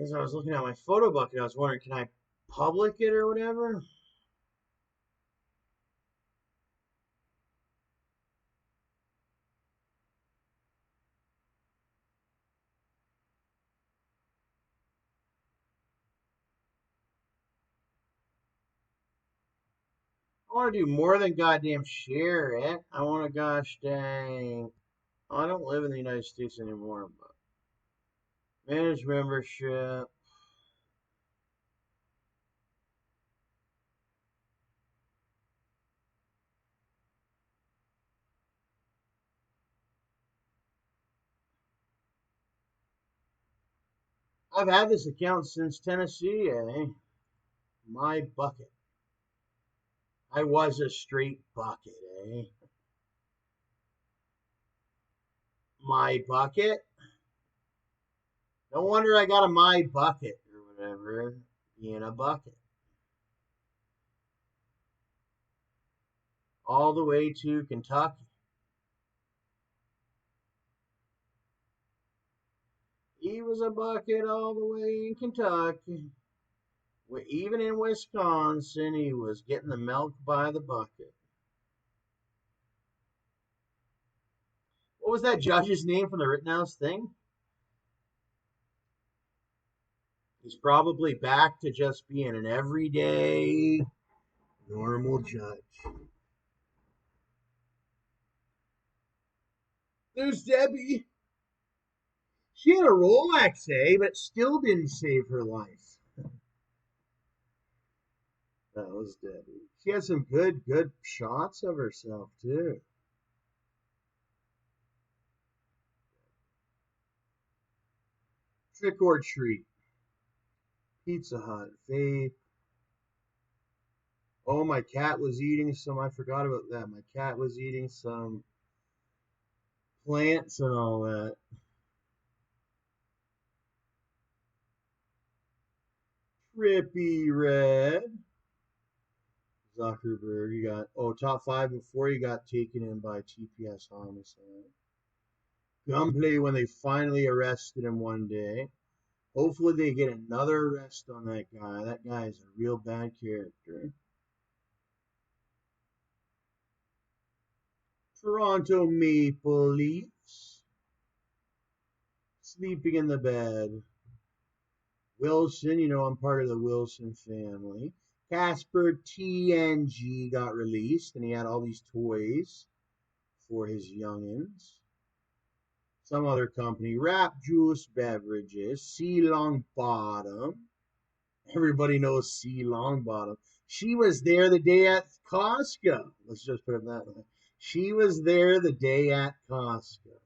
As I was looking at my photo bucket, I was wondering, can I public it or whatever? I want to do more than goddamn share it. I want to, gosh dang. I don't live in the United States anymore, but manage membership. I've had this account since Tennessee, eh? My bucket. I was a straight bucket, eh? My bucket. No wonder I got a my bucket or whatever in a bucket. All the way to Kentucky. He was a bucket all the way in Kentucky. Even in Wisconsin, he was getting the milk by the bucket. What was that judge's name from the Rittenhouse thing? He's probably back to just being an everyday, normal judge. There's Debbie. She had a Rolex, eh? But still didn't save her life. That was Debbie. She had some good shots of herself, too. Trick or treat. Pizza Hut. Vape. Oh, my cat was eating some. I forgot about that. My cat was eating some plants and all that. Trippy Red. Zuckerberg. You got, top five before you got taken in by TPS homicide. Gunplay when they finally arrested him one day. Hopefully they get another arrest on that guy. That guy is a real bad character. Toronto Maple Leafs. Sleeping in the bed. Wilson, I'm part of the Wilson family. Casper TNG got released, and he had all these toys for his youngins. Some other company, Rap Juice Beverages, C Long Bottom. Everybody knows C Long Bottom. She was there the day at Costco. Let's just put it that way. She was there the day at Costco.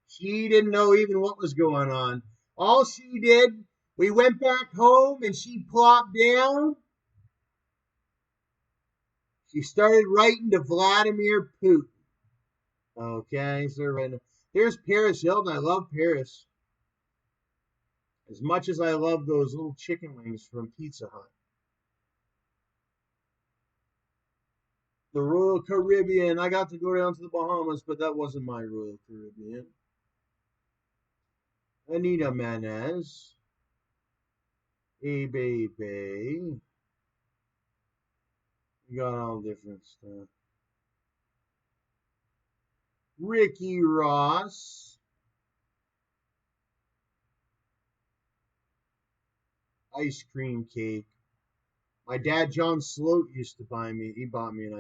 She didn't know even what was going on. All she did, we went back home and she plopped down. She started writing to Vladimir Putin. Okay, so right now, here's Paris Hilton. I love Paris. As much as I love those little chicken wings from Pizza Hut. The Royal Caribbean. I got to go down to the Bahamas, but that wasn't my Royal Caribbean. Anita Manez. Hey, baby. You got all different stuff. Ricky Ross. Ice cream cake. My dad, John Sloat, used to buy me. He bought me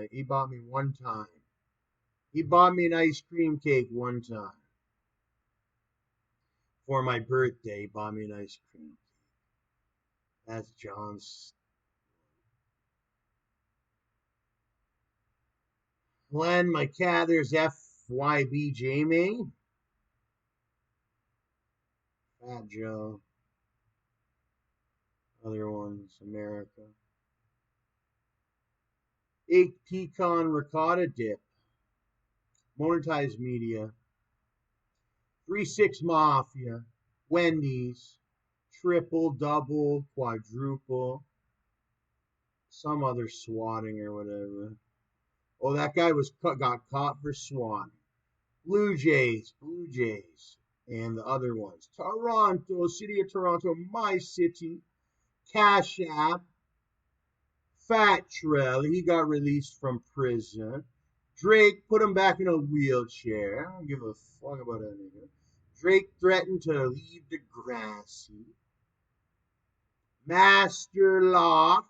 one time. He bought me an ice cream cake one time. For my birthday, he bought me an ice cream cake. That's John's. Glenn, my cat, there's FYB Jamie. Fat Joe. Other ones, America. Egg pecan ricotta dip. Monetize Media. 3-6 Mafia. Wendy's. Triple, double, quadruple. Some other swatting or whatever. Oh, that guy got caught for swatting. Blue Jays. And the other ones, Toronto, City of Toronto, My City, Cash App, Fat Trell, he got released from prison. Drake put him back in a wheelchair. I don't give a fuck about that nigga. Drake threatened to leave Degrassi. Master Lock.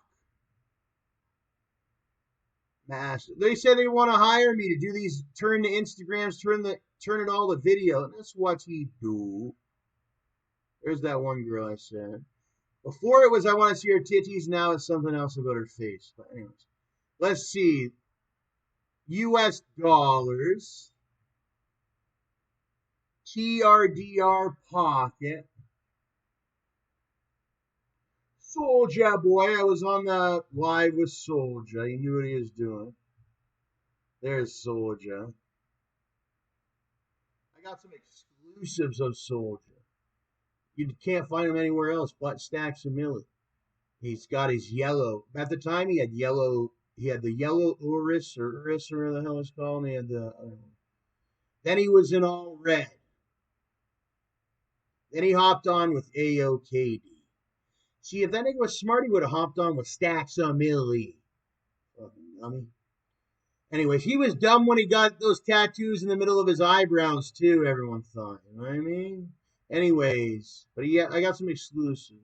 Master. They say they want to hire me to do these, turn the Instagrams, turn it all to video. And that's what he do. There's that one girl I said. Before it was I want to see her titties, now it's something else about her face. But anyways, let's see. US dollars. TRDR pocket. Soulja boy, I was on the live with Soulja. He knew what he was doing. There's Soulja. I got some exclusives of Soulja. You can't find him anywhere else but StacksAMilli. He's got his yellow. At the time, he had yellow. He had the yellow Urus or whatever the hell it's called. And he had the. Then he was in all red. Then he hopped on with AOKD. See, if that nigga was smart, he would have hopped on with StacksAMilli. Fucking dummy. Anyways, he was dumb when he got those tattoos in the middle of his eyebrows, too, everyone thought. You know what I mean? Anyways, but yeah, I got some exclusives.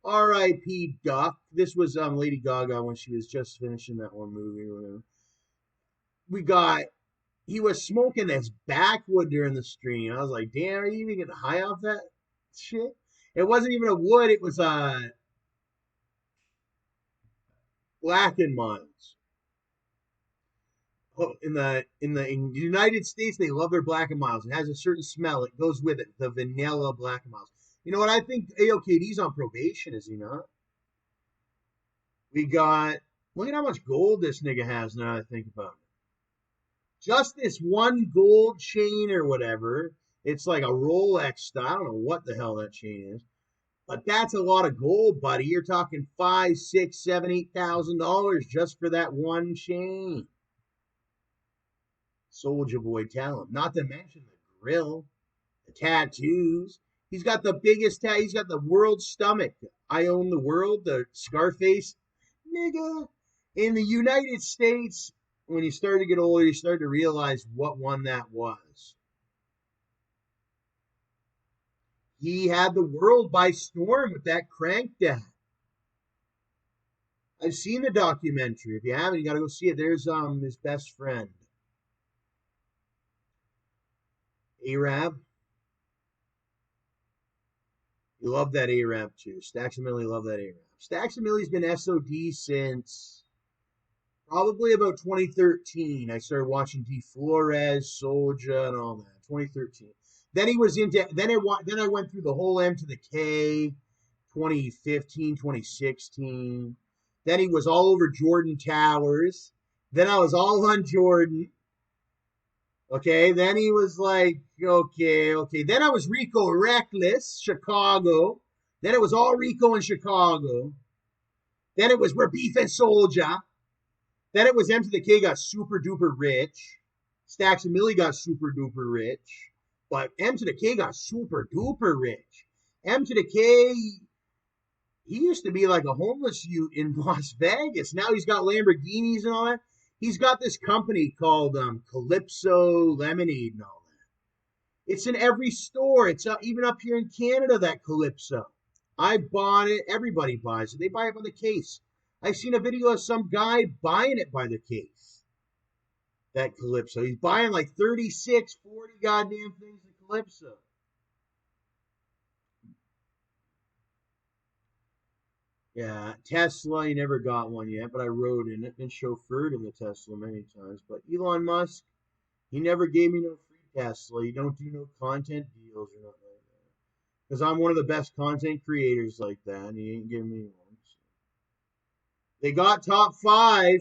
R.I.P. Duck. This was Lady Gaga when she was just finishing that one movie or whatever. We got, he was smoking this backwood during the stream. I was like, damn, are you even getting high off that shit? It wasn't even a wood, it was Black and Miles. In the United States, they love their Black and Miles. It has a certain smell. It goes with it. The vanilla Black and Miles. You know what? I think AOKD's on probation, is he not? We got. Look at how much gold this nigga has now I think about it. Just this one gold chain or whatever. It's like a Rolex style. I don't know what the hell that chain is. But that's a lot of gold, buddy. You're talking $5,000, $6,000, $7,000, $8,000 just for that one chain. Soulja boy, tell him. Not to mention the grill, the tattoos. He's got the biggest tattoo. He's got the world's stomach. I own the world. The Scarface, nigga. In the United States, when you start to get older, you start to realize what one that was. He had the world by storm with that crank dad. I've seen the documentary. If you haven't, you got to go see it. There's his best friend, Arab. You love that Arab too. StacksAMilli love that Arab. StacksAMilli's been SOD since probably about 2013. I started watching D Flores, Soulja, and all that. 2013. Then he was into. Then I went through the whole M2THAK, 2015, 2016. Then he was all over Jordan Towers. Then I was all on Jordan. Okay, then he was like, okay. Then I was Rico Reckless, Chicago. Then it was all Rico in Chicago. Then it was We're Beefing Soulja. Then it was M2THAK got super duper rich. StacksAMilli got super duper rich. But M2THAK got super duper rich. M2THAK, he used to be like a homeless youth in Las Vegas. Now he's got Lamborghinis and all that. He's got this company called Calypso Lemonade and all that. It's in every store. It's even up here in Canada, that Calypso. I bought it. Everybody buys it. They buy it by the case. I've seen a video of some guy buying it by the case. That Calypso. He's buying like 36, 40 goddamn things in Calypso. Yeah, Tesla, he never got one yet, but I rode in it. Been chauffeured in the Tesla many times. But Elon Musk, he never gave me no free Tesla. You don't do no content deals or nothing like that. Because I'm one of the best content creators like that, and he ain't giving me one. So. They got top 5.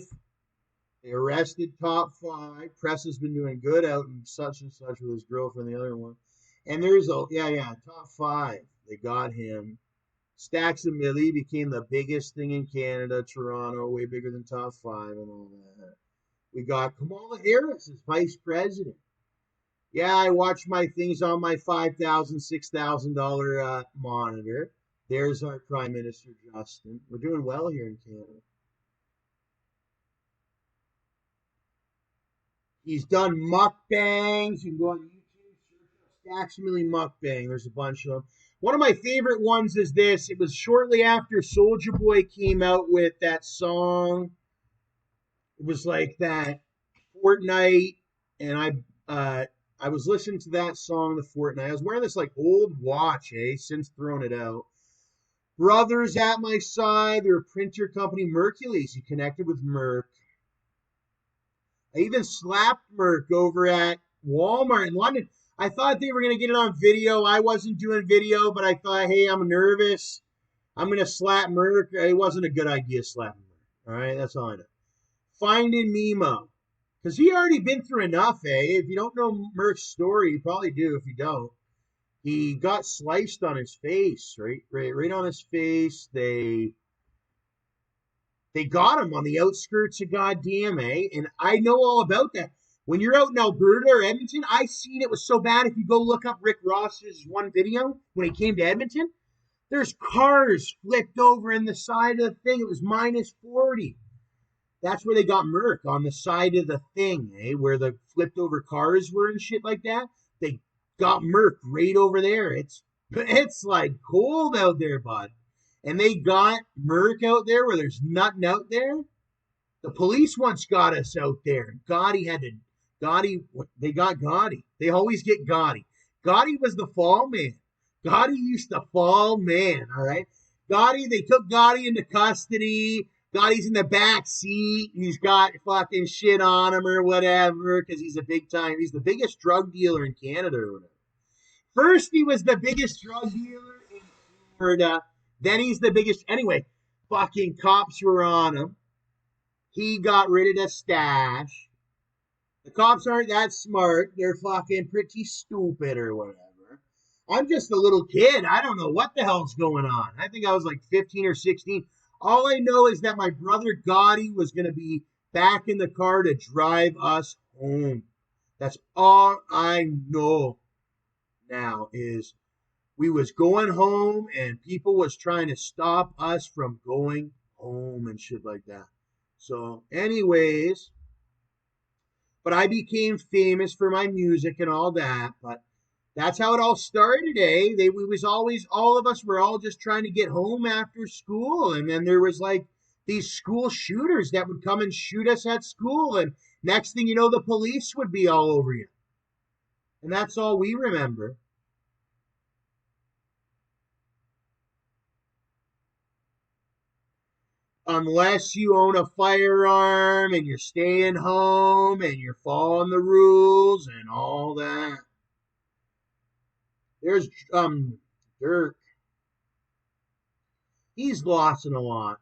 They arrested top 5. Press has been doing good out in such and such with his girlfriend, the other one. And there's top 5. They got him. StacksAMilli became the biggest thing in Canada, Toronto, way bigger than top 5 and all that. We got Kamala Harris as vice president. Yeah, I watch my things on my $5,000, $6,000 monitor. There's our Prime Minister, Justin. We're doing well here in Canada. He's done mukbangs. You can go on YouTube, search StacksAMilli mukbang. There's a bunch of them. One of my favorite ones is this. It was shortly after Soulja Boy came out with that song. It was like that Fortnite, and I was listening to that song, the Fortnite. I was wearing this like old watch, since throwing it out. Brothers at my side. They're a printer company, Mercules. He connected with Merc. I even slapped Merc over at Walmart in London. I thought they were going to get it on video. I wasn't doing video, but I thought, hey, I'm nervous. I'm going to slap Merc. It wasn't a good idea slapping Merc. All right, that's all I know. Finding Mimo. Because he already been through enough, If you don't know Merc's story, you probably do if you don't. He got sliced on his face, right on his face. They got him on the outskirts of goddamn, And I know all about that. When you're out in Alberta or Edmonton, I seen it was so bad. If you go look up Rick Ross's one video when he came to Edmonton, there's cars flipped over in the side of the thing. It was minus 40. That's where they got Merc, on the side of the thing, where the flipped over cars were and shit like that. They got Merc right over there. It's like cold out there, bud. And they got Merc out there where there's nothing out there. The police once got us out there. They got Gotti. They always get Gotti. Gotti was the fall man. Gotti used to fall man, all right? They took Gotti into custody. Gotti's in the back seat. He's got fucking shit on him or whatever because he's he's the biggest drug dealer in Canada or whatever. First, he was the biggest drug dealer in Florida. Then he's the biggest. Anyway, fucking cops were on him. He got rid of the stash. The cops aren't that smart. They're fucking pretty stupid or whatever. I'm just a little kid. I don't know what the hell's going on. I think I was like 15 or 16. All I know is that my brother Gotti was going to be back in the car to drive us home. That's all I know now is we was going home and people was trying to stop us from going home and shit like that. So anyways, but I became famous for my music and all that, but that's how it all started, all of us were all just trying to get home after school. And then there was like these school shooters that would come and shoot us at school. And next thing you know, the police would be all over you. And that's all we remember. Unless you own a firearm and you're staying home and you're following the rules and all that. There's Dirk. He's lost in a lot.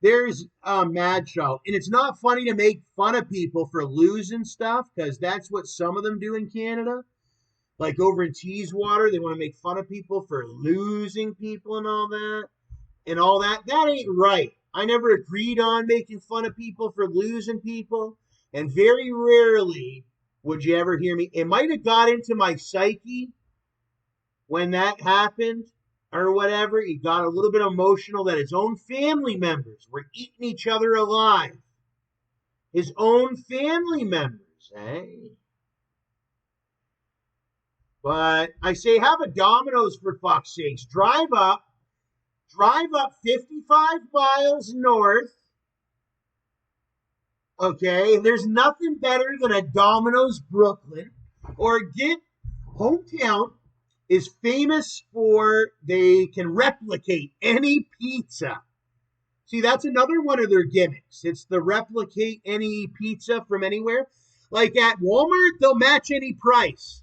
There's Mad Child. And it's not funny to make fun of people for losing stuff, because that's what some of them do in Canada. Like over in Teeswater, they want to make fun of people for losing people and all that. That ain't right. I never agreed on making fun of people for losing people. And very rarely would you ever hear me. It might have got into my psyche when that happened or whatever. He got a little bit emotional that his own family members were eating each other alive. His own family members, But I say, have a Domino's for fuck's sakes. Drive up 55 miles north. Okay, there's nothing better than a Domino's Brooklyn. Or get Hometown is famous for they can replicate any pizza. See, that's another one of their gimmicks. It's the replicate any pizza from anywhere. Like at Walmart, they'll match any price.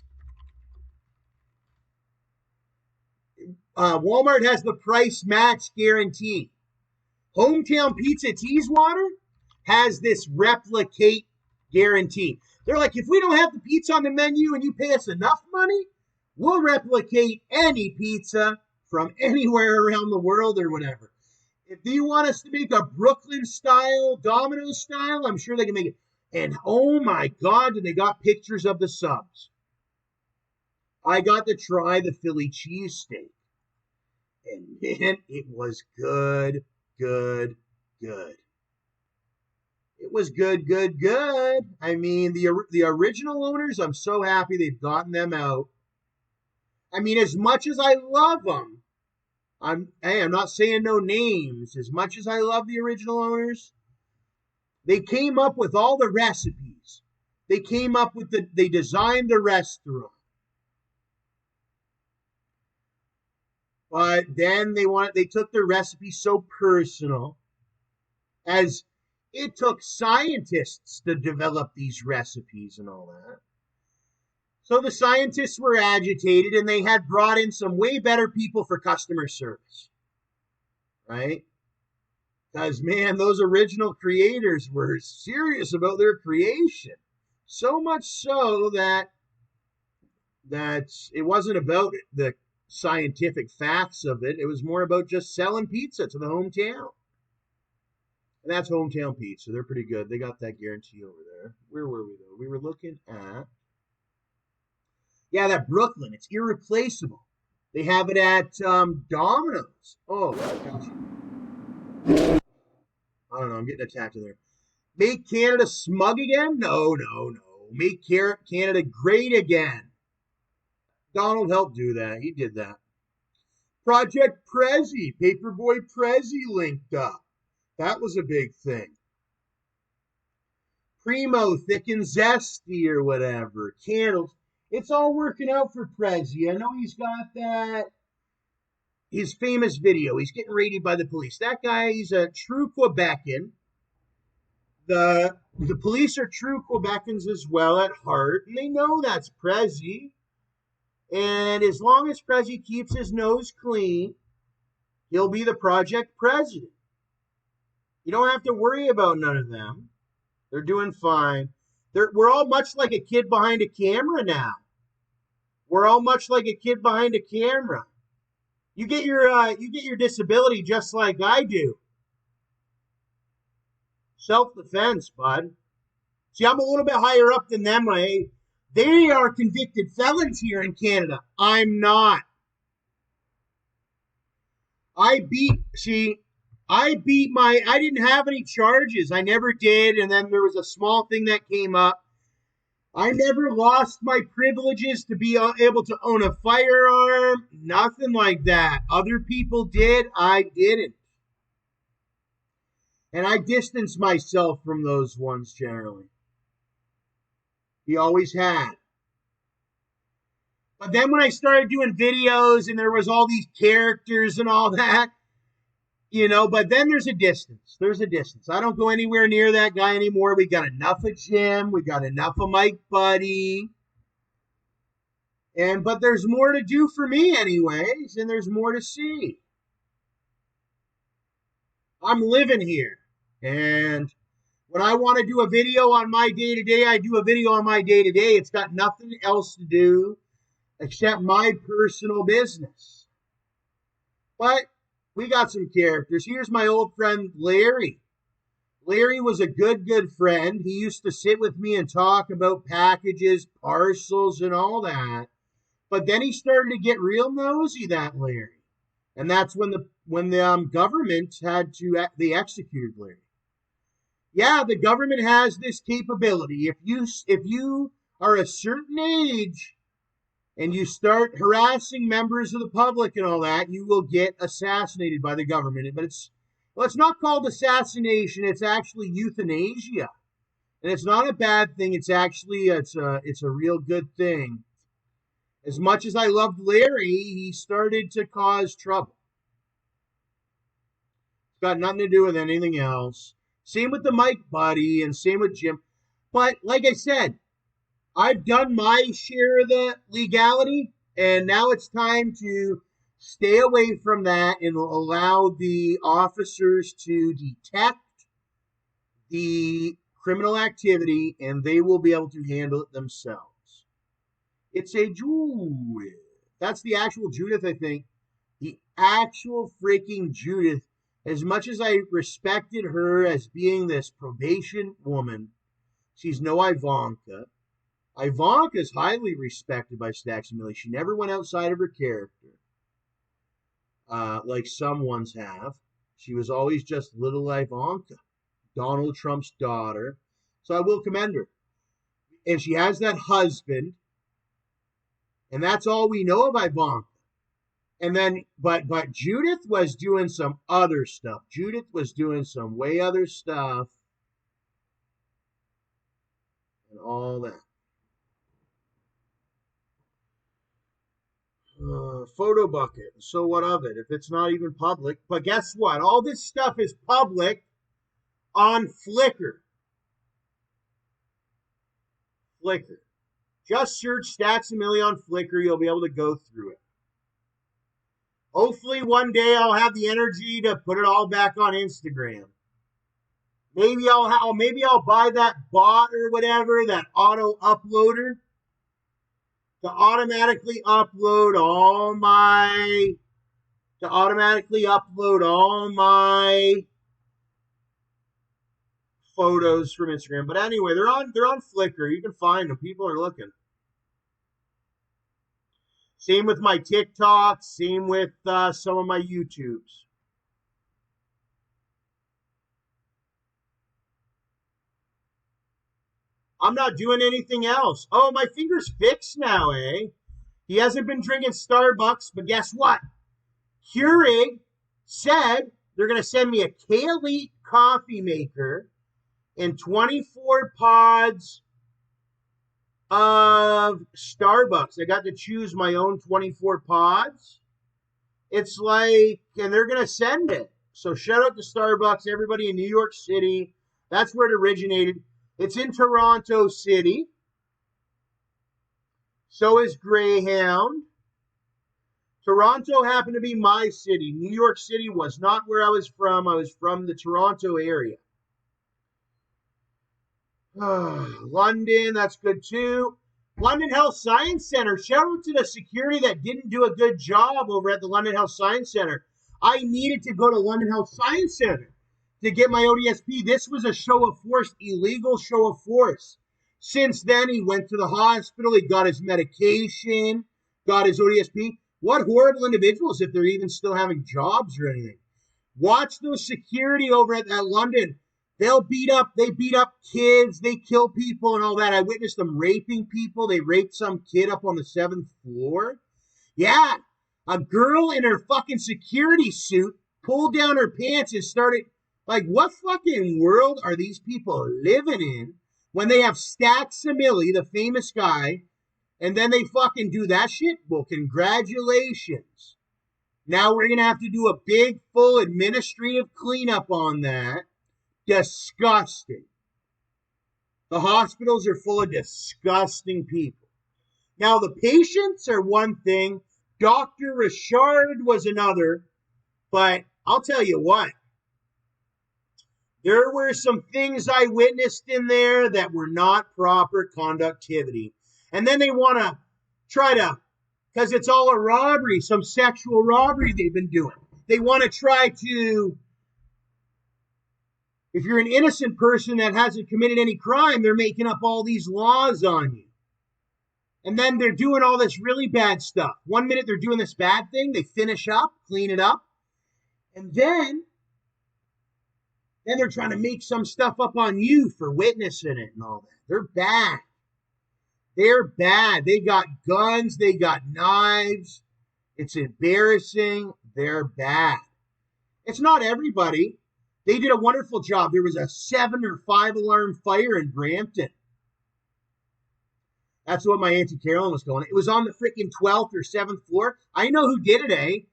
Walmart has the price match guarantee. Hometown Pizza Teeswater has this replicate guarantee. They're like, if we don't have the pizza on the menu and you pay us enough money, we'll replicate any pizza from anywhere around the world or whatever. If you want us to make a Brooklyn style, Domino's style, I'm sure they can make it. And oh my God, they got pictures of the subs. I got to try the Philly cheesesteak. And man, it was good, good, good. It was good, good, good. I mean, the original owners, I'm so happy they've gotten them out. I mean, as much as I love them, I'm not saying no names. As much as I love the original owners, they came up with all the recipes. They came up with they designed the restaurant. But then they took their recipe so personal, as it took scientists to develop these recipes and all that. So the scientists were agitated, and they had brought in some way better people for customer service, right? Because, man, those original creators were serious about their creation. So much so that it wasn't about the scientific facts of it. It was more about just selling pizza to the hometown. And that's Hometown Pizza. They're pretty good. They got that guarantee over there. Where were we, though? We were looking at... Yeah, that Brooklyn. It's irreplaceable. They have it at Domino's. Oh, gosh. I don't know. I'm getting attacked in there. Make Canada smug again? No, no, no. Make Canada great again. Donald helped do that. He did that. Project Prezi. Paperboy Prezi linked up. That was a big thing. Primo, Thick and Zesty or whatever. Candles. It's all working out for Prezi. I know he's got his famous video. He's getting raided by the police. That guy, he's a true Quebecan. The police are true Quebecans as well at heart, and they know that's Prezi. And as long as Prezi keeps his nose clean, he'll be the project president. You don't have to worry about none of them. They're doing fine. We're all much like a kid behind a camera now. We're all much like a kid behind a camera. You get your disability just like I do. Self-defense, bud. See, I'm a little bit higher up than them. They are convicted felons here in Canada. I'm not. I didn't have any charges. I never did. And then there was a small thing that came up. I never lost my privileges to be able to own a firearm. Nothing like that. Other people did. I didn't. And I distance myself from those ones generally. He always had. But then when I started doing videos and there was all these characters and all that, but then there's a distance. There's a distance. I don't go anywhere near that guy anymore. We got enough of Jim. We got enough of Mike Buddy. But there's more to do for me anyways, and there's more to see. I'm living here. And when I want to do a video on my day-to-day, I do a video on my day-to-day. It's got nothing else to do except my personal business. But we got some characters. Here's my old friend, Larry. Larry was a good friend. He used to sit with me and talk about packages, parcels, and all that. But then he started to get real nosy, that Larry. And that's when the government they executed Larry. Yeah, the government has this capability. If you are a certain age and you start harassing members of the public and all that, you will get assassinated by the government. But it's not called assassination. It's actually euthanasia. And it's not a bad thing. It's actually, it's a real good thing. As much as I loved Larry, he started to cause trouble. It's got nothing to do with anything else. Same with the Mike Buddy and same with Jim. But like I said, I've done my share of the legality, and now it's time to stay away from that and allow the officers to detect the criminal activity, and they will be able to handle it themselves. It's a Judith. That's the actual Judith, I think. The actual freaking Judith. As much as I respected her as being this probation woman, she's no Ivanka. Ivanka is highly respected by StacksAMilli. She never went outside of her character, like some ones have. She was always just little Ivanka, Donald Trump's daughter. So I will commend her. And she has that husband, and that's all we know of Ivanka. And then, but Judith was doing some other stuff. Judith was doing some way other stuff, and all that. Photo bucket. So what of it? If it's not even public. But guess what? All this stuff is public on Flickr. Flickr. Just search StacksAMilli on Flickr. You'll be able to go through it. Hopefully one day I'll have the energy to put it all back on Instagram. Maybe I'll buy that bot or whatever, that auto uploader, to automatically upload all my photos from Instagram. But anyway, they're on Flickr. You can find them. People are looking. Same with my TikTok. Same with some of my YouTubes. I'm not doing anything else. Oh, my finger's fixed now, eh? He hasn't been drinking Starbucks, but guess what? Keurig said they're going to send me a K-Elite coffee maker and 24 pods of Starbucks. I got to choose my own 24 pods. It's like, and they're going to send it. So shout out to Starbucks, everybody in New York City. That's where it originated. It's in Toronto City. So is Greyhound. Toronto happened to be my city. New York City was not where I was from. I was from the Toronto area. London, that's good too. London Health Science Center. Shout out to the security that didn't do a good job over at the London Health Science Center. I needed to go to London Health Science Center to get my ODSP. This was a show of force, illegal show of force. Since then, he went to the hospital. He got his medication, got his ODSP. What horrible individuals if they're even still having jobs or anything. Watch those security over at London. They beat up kids. They kill people and all that. I witnessed them raping people. They raped some kid up on the 7th floor. Yeah, a girl in her fucking security suit pulled down her pants and started, like, what fucking world are these people living in when they have StacksAMilli, the famous guy, and then they fucking do that shit? Well, congratulations. Now we're going to have to do a big, full administrative cleanup on that. Disgusting. The hospitals are full of disgusting people. Now, the patients are one thing. Dr. Richard was another. But I'll tell you what. There were some things I witnessed in there that were not proper conductivity. And then they want to try to, because it's all a robbery, some sexual robbery they've been doing. They want to try to, if you're an innocent person that hasn't committed any crime, they're making up all these laws on you. And then they're doing all this really bad stuff. 1 minute they're doing this bad thing, they finish up, clean it up, and then they're trying to make some stuff up on you for witnessing it and all that. They're bad. They're bad. They got guns, they got knives. It's embarrassing. They're bad. It's not everybody. They did a wonderful job. There was a 7 or 5 alarm fire in Brampton. That's what my Auntie Carolyn was going. It was on the freaking 12th or 7th floor. I know who did it, eh?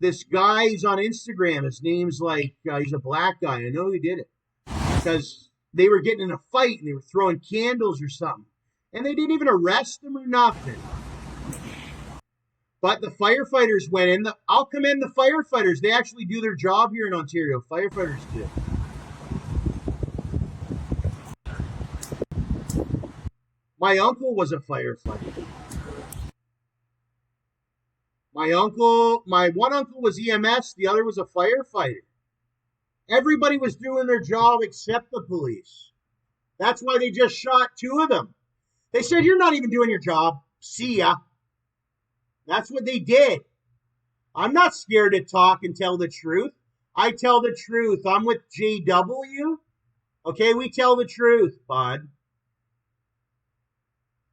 This guy, he's on Instagram. His name's like, he's a black guy. I know who did it. Because they were getting in a fight and they were throwing candles or something. And they didn't even arrest him or nothing. But the firefighters went in. I'll commend the firefighters. They actually do their job here in Ontario. Firefighters do. My uncle was a firefighter. My one uncle was EMS. The other was a firefighter. Everybody was doing their job except the police. That's why they just shot 2 of them. They said, you're not even doing your job. See ya. That's what they did. I'm not scared to talk and tell the truth. I tell the truth. I'm with JW. Okay, we tell the truth, bud.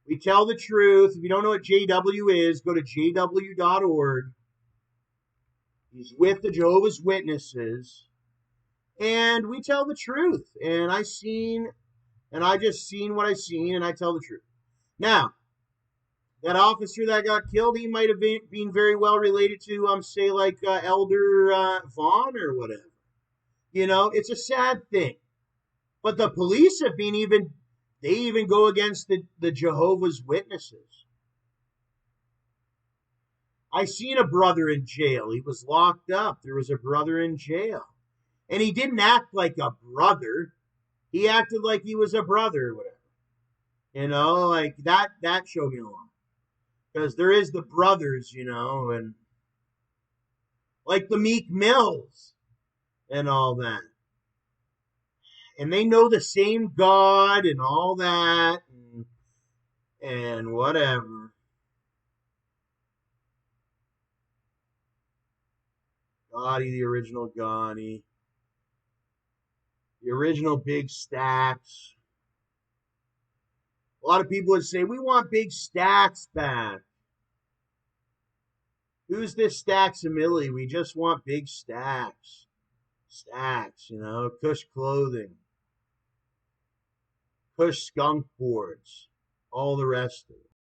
We tell the truth. If you don't know what JW is, go to jw.org. He's with the Jehovah's Witnesses. And we tell the truth. And I just seen what I seen, and I tell the truth. Now, that officer that got killed, he might have been very well related to, say, like Elder Vaughn or whatever. It's a sad thing. But the police have they even go against the Jehovah's Witnesses. I seen a brother in jail. He was locked up. There was a brother in jail. And he didn't act like a brother. He acted like he was a brother or whatever. Like that showed me a lot. Because there is the brothers, and like the Meek Mills and all that. And they know the same God and all that and whatever. Gotti, the original Gotti. The original Big Stacks. A lot of people would say, we want Big Stacks back. Who's this StacksAMilli? We just want Big Stacks. Stacks, Kush Clothing. Kush Skunk Boards. All the rest of it.